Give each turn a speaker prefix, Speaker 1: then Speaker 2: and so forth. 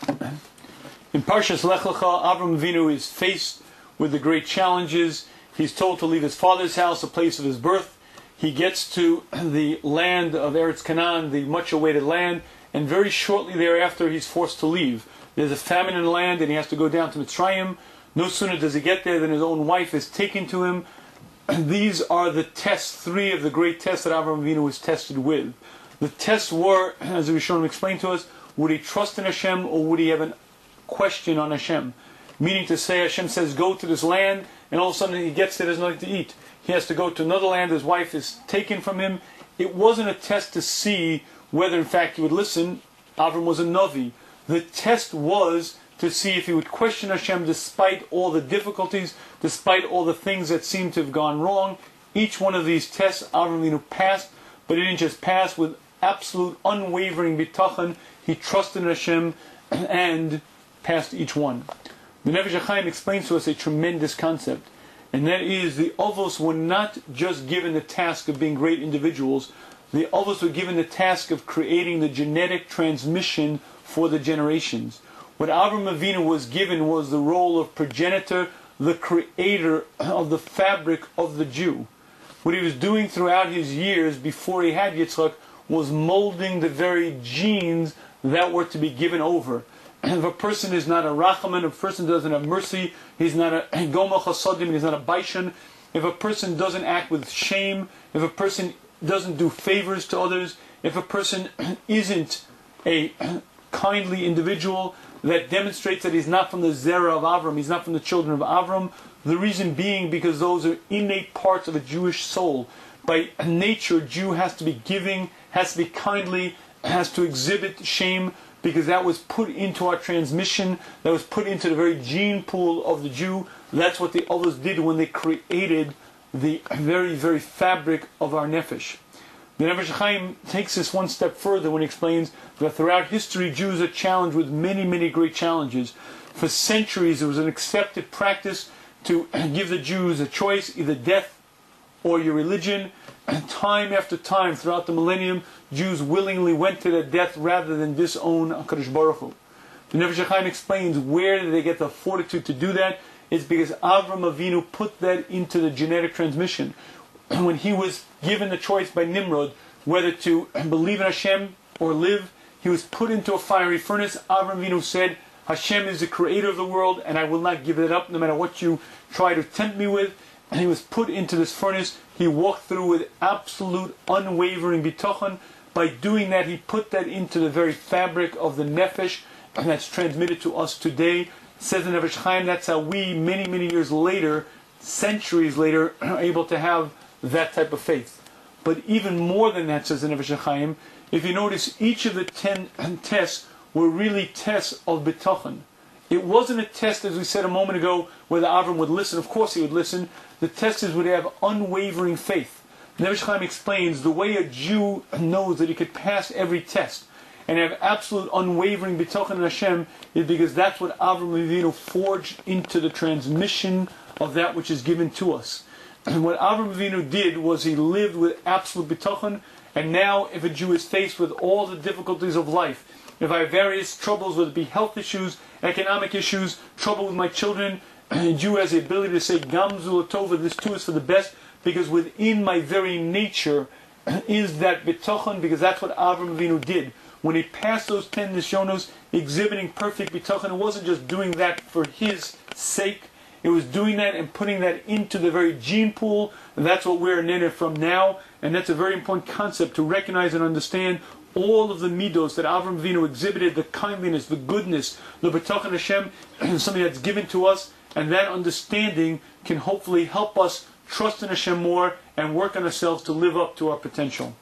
Speaker 1: In Parshas Lech Lecha, Avram Avinu is faced with the great challenges. He's told to leave his father's house, the place of his birth. He gets to the land of Eretz Canaan, the much-awaited land, and very shortly thereafter he's forced to leave. There's a famine in the land, and he has to go down to Mitzrayim. No sooner does he get there than his own wife is taken to him. These are the tests, three of the great tests that Avram Avinu was tested with. The tests were, as the Rishonim explained to us, would he trust in Hashem or would he have a question on Hashem? Meaning to say, Hashem says, go to this land, and all of a sudden he gets there, there's nothing to eat. He has to go to another land, his wife is taken from him. It wasn't a test to see whether in fact he would listen. Avram was a Navi. The test was to see if he would question Hashem despite all the difficulties, despite all the things that seemed to have gone wrong. Each one of these tests Avram Avinu passed, but he didn't just pass with absolute unwavering bitachon. He trusted in Hashem and passed each one. The Nefesh HaChaim explains to us a tremendous concept, and that is the Avos were not just given the task of being great individuals. The Avos were given the task of creating the genetic transmission for the generations. What Avram Avinu was given was the role of progenitor, the creator of the fabric of the Jew. What he was doing throughout his years before he had Yitzchak was molding the very genes that were to be given over. If a person is not a Rachaman, if a person doesn't have mercy, he's not a Gomel Chasadim, he's not a Baishan. If a person doesn't act with shame, if a person doesn't do favors to others, if a person isn't a kindly individual, that demonstrates that he's not from the Zerah of Avram, he's not from the children of Avram. The reason being because those are innate parts of a Jewish soul. By nature, Jew has to be giving, has to be kindly, has to exhibit shame, because that was put into our transmission, that was put into the very gene pool of the Jew. That's what the Avos did when they created the very, very fabric of our nefesh. The Nefesh HaChaim takes this one step further when he explains that throughout history, Jews are challenged with many, many great challenges. For centuries, it was an accepted practice to give the Jews a choice, either death or your religion. And time after time, throughout the millennium, Jews willingly went to their death rather than disown HaKadosh Baruch Hu. The Nefesh HaChaim explains where did they get the fortitude to do that? It's because Avram Avinu put that into the genetic transmission. When he was given the choice by Nimrod whether to believe in Hashem or live, he was put into a fiery furnace. Avram Avinu said, Hashem is the creator of the world and I will not give it up no matter what you try to tempt me with. And he was put into this furnace. He walked through with absolute unwavering bitachon. By doing that, he put that into the very fabric of the nefesh, and that's transmitted to us today. It says in Nefesh Chaim, that's how we, many, many years later, centuries later, are able to have that type of faith. But even more than that, says the Nefesh HaChaim, if you notice, each of the 10 tests were really tests of bitachon. It wasn't a test, as we said a moment ago, whether Avram would listen. Of course he would listen. The test is would he have unwavering faith. Nefesh HaChaim explains the way a Jew knows that he could pass every test and have absolute unwavering bitachon in Hashem is because that's what Avram Avinu forged into the transmission of that which is given to us. And what Avram Avinu did was he lived with absolute bitachon. And now, if a Jew is faced with all the difficulties of life, if I have various troubles, whether it be health issues, economic issues, trouble with my children, a Jew has the ability to say, Gam zu l'tova, this too is for the best, because within my very nature is that bitachon, because that's what Avram Avinu did. When he passed those 10 nisyonos, exhibiting perfect bitachon, it wasn't just doing that for his sake. It was doing that and putting that into the very gene pool, and that's what we're in from now. And that's a very important concept to recognize and understand all of the midos that Avram Avinu exhibited, the kindliness, the goodness, the bitachon Hashem, something that's given to us, and that understanding can hopefully help us trust in Hashem more and work on ourselves to live up to our potential.